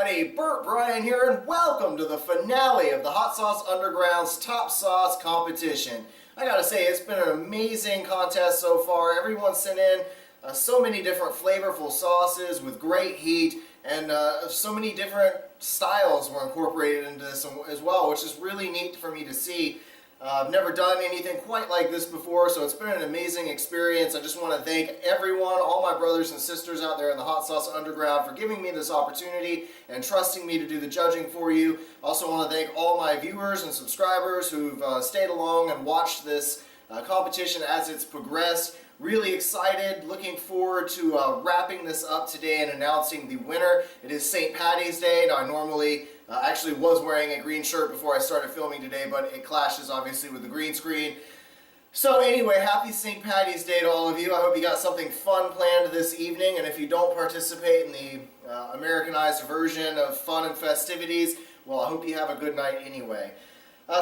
everybody, Burt Bryan here, and welcome to the finale of the Hot Sauce Underground's Top Sauce competition. I gotta say, it's been an amazing contest so far. Everyone sent in so many different flavorful sauces with great heat, and so many different styles were incorporated into this as well, which is really neat for me to see. I've never done anything quite like this before, so it's been an amazing experience. I just want to thank everyone, all my brothers and sisters out there in the Hot Sauce Underground, for giving me this opportunity and trusting me to do the judging for you. Also want to thank all my viewers and subscribers who've stayed along and watched this competition as it's progressed. Really excited, looking forward to wrapping this up today and announcing the winner. It is St. Paddy's Day. Now, I normally actually was wearing a green shirt before I started filming today, but it clashes obviously with the green screen. So anyway, happy St. Paddy's Day to all of you. I hope you got something fun planned this evening, and if you don't participate in the Americanized version of fun and festivities, well, I hope you have a good night anyway.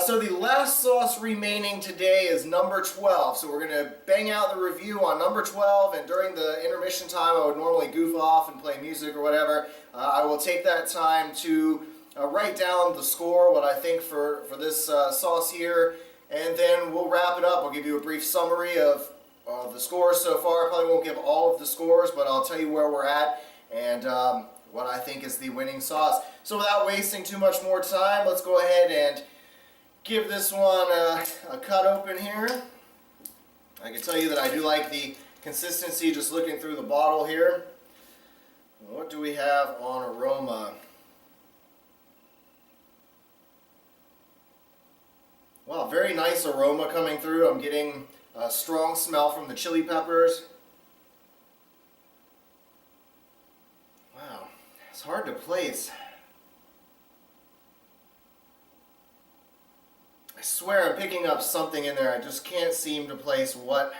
So the last sauce remaining today is number 12. So we're going to bang out the review on number 12, and during the intermission time I would normally goof off and play music or whatever. I will take that time to write down the score, what I think for this sauce here, and then we'll wrap it up. I'll give you a brief summary of the scores so far. I probably won't give all of the scores, but I'll tell you where we're at and what I think is the winning sauce. So without wasting too much more time, let's go ahead and give this one a cut open here. I can tell you that I do like the consistency just looking through the bottle here. What do we have on aroma? Wow, very nice aroma coming through. I'm getting a strong smell from the chili peppers. Wow, it's hard to place. I swear I'm picking up something in there. I just can't seem to place what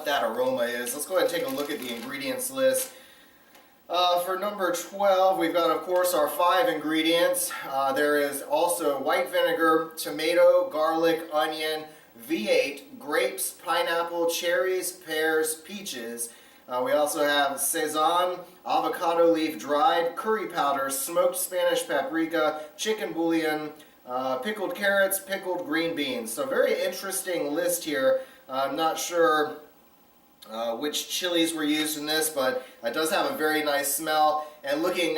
that aroma is. Let's go ahead and take a look at the ingredients list. For number 12, we've got, of course, our 5 ingredients. There is also white vinegar, tomato, garlic, onion, V8, grapes, pineapple, cherries, pears, peaches. We also have sesame, avocado leaf dried, curry powder, smoked Spanish paprika, chicken bouillon, pickled carrots, pickled green beans. So very interesting list here. I'm not sure which chilies were used in this, but it does have a very nice smell. And looking,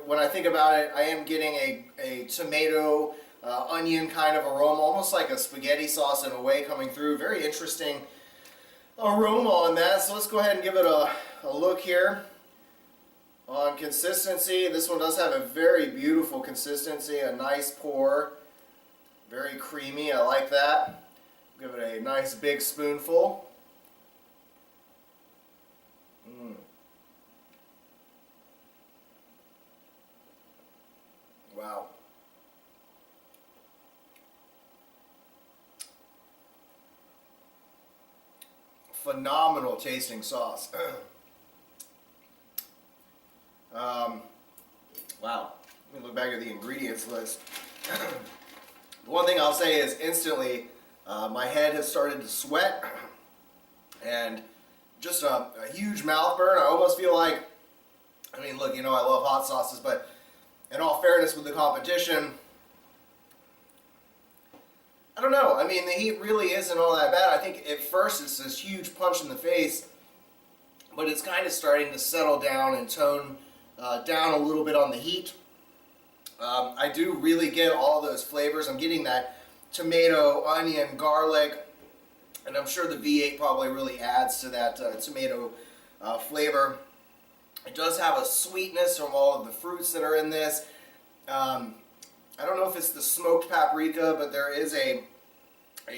when I think about it, I am getting a tomato, onion kind of aroma, almost like a spaghetti sauce in a way coming through. Very interesting aroma on that. So let's go ahead and give it a look here. On consistency, this one does have a very beautiful consistency, a nice pour, very creamy. I like that. Give it a nice big spoonful. Wow. Phenomenal tasting sauce. Wow. Let me look back at the ingredients list. The one thing I'll say is instantly my head has started to sweat and just a huge mouth burn. I almost feel like, I mean, look, you know I love hot sauces, but in all fairness with the competition, I don't know. I mean, the heat really isn't all that bad. I think at first it's this huge punch in the face, but it's kind of starting to settle down and tone down a little bit on the heat. I do really get all those flavors. I'm getting that tomato, onion, garlic, and I'm sure the V8 probably really adds to that tomato flavor. It does have a sweetness from all of the fruits that are in this. I don't know if it's the smoked paprika, but there is a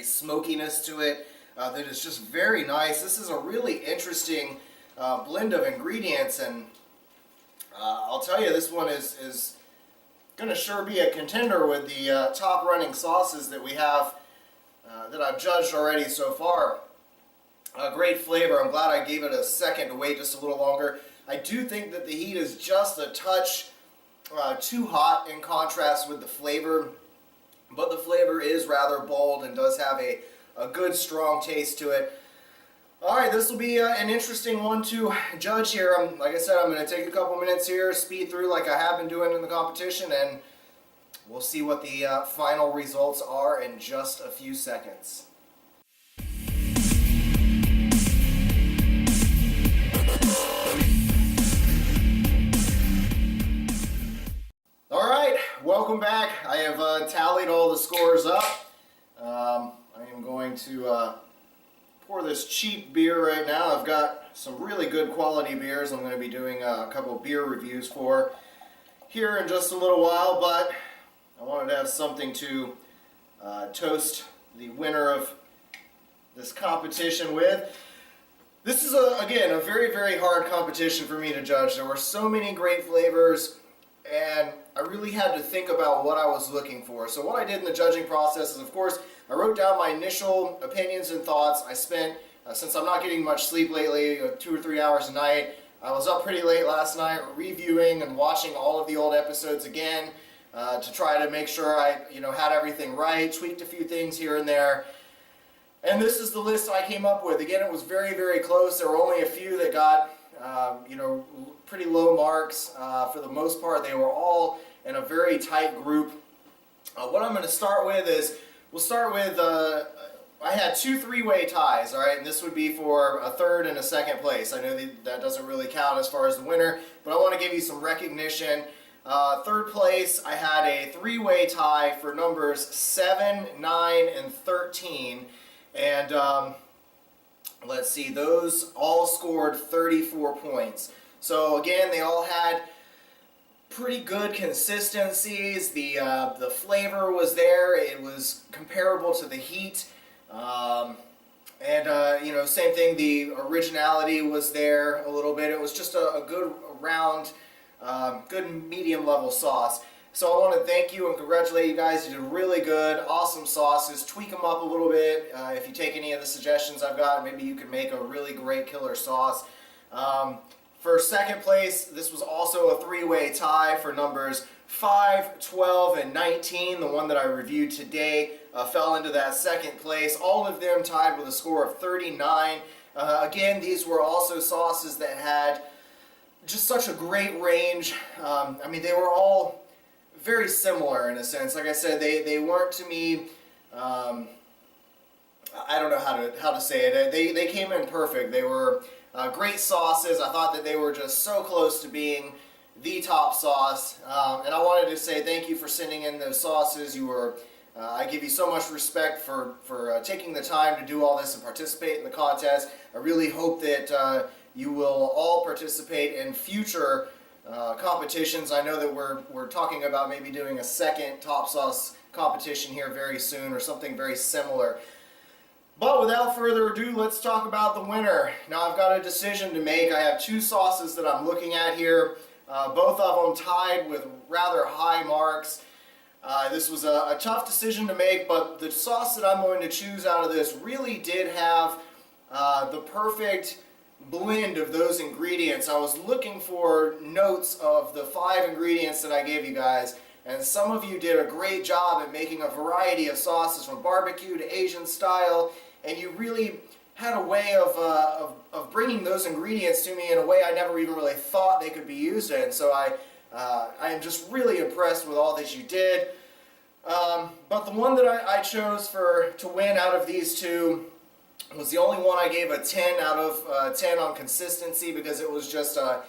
smokiness to it that is just very nice. This is a really interesting blend of ingredients, and I'll tell you, this one is going to sure be a contender with the top running sauces that we have that I've judged already so far. Great flavor. I'm glad I gave it a second to wait just a little longer. I do think that the heat is just a touch too hot in contrast with the flavor, but the flavor is rather bold and does have a good strong taste to it. All right, this will be an interesting one to judge here. Like I said, I'm going to take a couple minutes here, speed through like I have been doing in the competition, and we'll see what the final results are in just a few seconds. All right, welcome back. I have tallied all the scores up. I am going to pour this cheap beer right now. I've got some really good quality beers I'm going to be doing a couple of beer reviews for here in just a little while, but I wanted to have something to toast the winner of this competition with. This is, again, a very, very hard competition for me to judge. There were so many great flavors, and I really had to think about what I was looking for. So what I did in the judging process is, of course, I wrote down my initial opinions and thoughts. I spent, since I'm not getting much sleep lately, 2 or 3 hours a night, I was up pretty late last night reviewing and watching all of the old episodes again to try to make sure I had everything right, tweaked a few things here and there. And this is the list I came up with. Again, it was very, very close. There were only a few that got pretty low marks. For the most part, they were all in a very tight group. What I'm going to start with is, we'll start with, I had 2 three-way ties, all right, and this would be for a third and a second place. I know that doesn't really count as far as the winner, but I want to give you some recognition. Third place, I had a 3-way tie for numbers 7, 9, and 13, and let's see, those all scored 34 points. So again, they all had pretty good consistencies. The flavor was there. It was comparable to the heat. Same thing, the originality was there a little bit. It was just a good round, good medium level sauce. So I want to thank you and congratulate you guys. You did really good, awesome sauces. Tweak them up a little bit. If you take any of the suggestions I've got, maybe you can make a really great killer sauce. For second place, this was also a 3-way tie for numbers 5, 12, and 19. The one that I reviewed today fell into that second place. All of them tied with a score of 39. Again, these were also sauces that had just such a great range. They were all very similar in a sense. Like I said, they weren't to me, I don't know how to say it. They came in perfect. They were great sauces. I thought that they were just so close to being the top sauce. And I wanted to say thank you for sending in those sauces. I give you so much respect for taking the time to do all this and participate in the contest. I really hope that you will all participate in future competitions. I know that we're talking about maybe doing a second top sauce competition here very soon or something very similar. But without further ado, let's talk about the winner. Now I've got a decision to make. I have 2 sauces that I'm looking at here. Both of them tied with rather high marks. This was a tough decision to make, but the sauce that I'm going to choose out of this really did have the perfect blend of those ingredients. I was looking for notes of the 5 ingredients that I gave you guys, and some of you did a great job at making a variety of sauces from barbecue to Asian style, and you really had a way of bringing those ingredients to me in a way I never even really thought they could be used in. So I am just really impressed with all that you did. But the one that I chose to win out of these 2 was the only one I gave a 10 out of 10 on consistency, because it was just a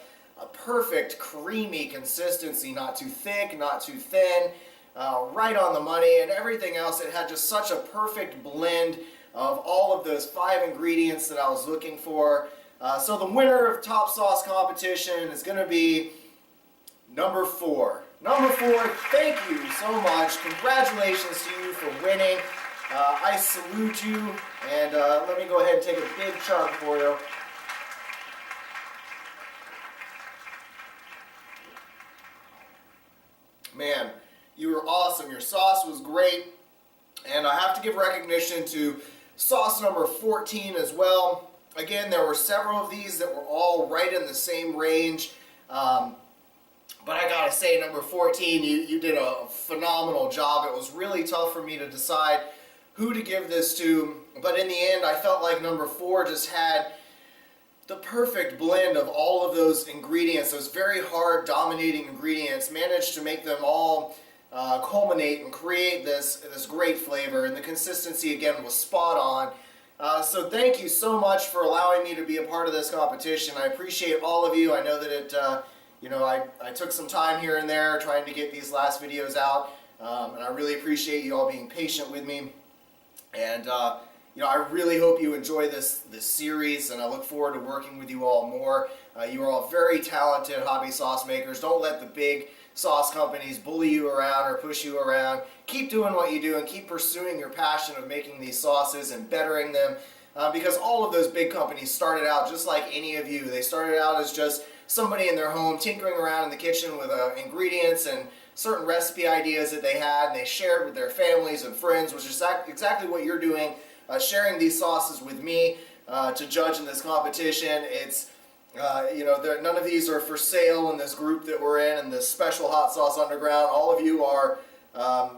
perfect creamy consistency, not too thick, not too thin, right on the money, and everything else. It had just such a perfect blend of all of those 5 ingredients that I was looking for. So the winner of Top Sauce Competition is going to be number 4. Number 4, thank you so much. Congratulations to you for winning. I salute you, and let me go ahead and take a big chug for you. Man, you were awesome. Your sauce was great, and I have to give recognition to sauce number 14 as well. Again, there were several of these that were all right in the same range, but I gotta say, number 14, you did a phenomenal job. It was really tough for me to decide who to give this to. But in the end, I felt like number 4 just had the perfect blend of all of those ingredients, those very hard, dominating ingredients, managed to make them all culminate and create this great flavor. And the consistency, again, was spot on. So thank you so much for allowing me to be a part of this competition. I appreciate all of you. I know that it, I took some time here and there trying to get these last videos out, and I really appreciate you all being patient with me. And I really hope you enjoy this series, and I look forward to working with you all more. You are all very talented hobby sauce makers. Don't let the big sauce companies bully you around or push you around. Keep doing what you do and keep pursuing your passion of making these sauces and bettering them, because all of those big companies started out just like any of you. They started out as just somebody in their home tinkering around in the kitchen with ingredients and certain recipe ideas that they had, and they shared with their families and friends, which is exactly what you're doing, sharing these sauces with me to judge in this competition. It's none of these are for sale in this group that we're in this special Hot Sauce Underground. All of you are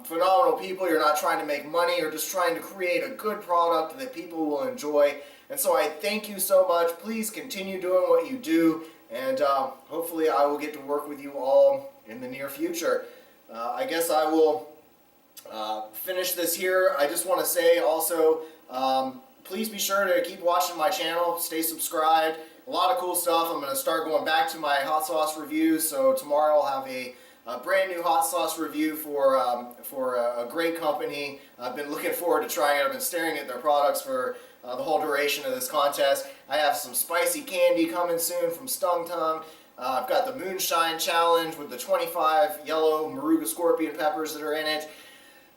phenomenal people. You're not trying to make money. You're just trying to create a good product that people will enjoy. And so I thank you so much. Please continue doing what you do, and hopefully I will get to work with you all in the near future. I guess I will finish this here. I just want to say also, please be sure to keep watching my channel. Stay subscribed. A lot of cool stuff. I'm going to start going back to my hot sauce reviews. So tomorrow I'll have a brand new hot sauce review for a great company. I've been looking forward to trying it. I've been staring at their products for the whole duration of this contest. I have some spicy candy coming soon from Stung Tongue. I've got the Moonshine Challenge with the 25 yellow Moruga scorpion peppers that are in it.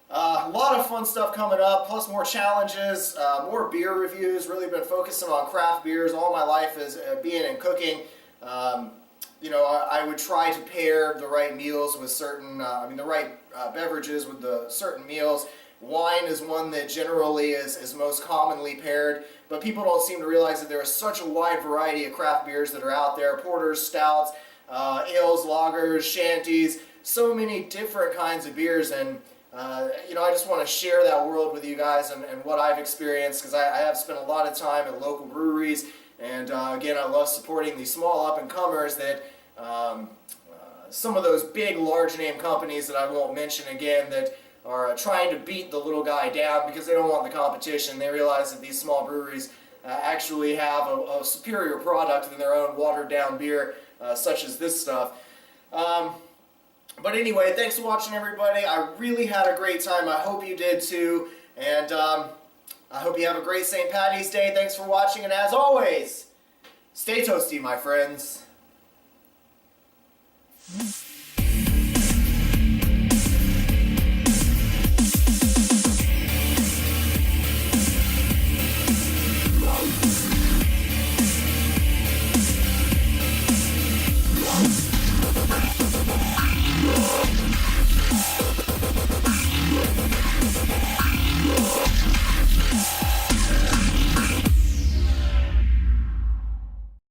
A lot of fun stuff coming up, plus more challenges, more beer reviews. Really been focusing on craft beers all my life as being in cooking. I would try to pair the right meals with certain, the right beverages with the certain meals. Wine is one that generally is most commonly paired, but people don't seem to realize that there is such a wide variety of craft beers that are out there. Porters, stouts, ales, lagers, shanties, so many different kinds of beers. And I just want to share that world with you guys and what I've experienced, because I have spent a lot of time at local breweries, and again, I love supporting these small up-and-comers that some of those big, large-name companies that I won't mention again that are trying to beat the little guy down because they don't want the competition. They realize that these small breweries actually have a superior product than their own watered-down beer, such as this stuff. But anyway, thanks for watching, everybody. I really had a great time. I hope you did too. And I hope you have a great St. Paddy's Day. Thanks for watching. And as always, stay toasty, my friends.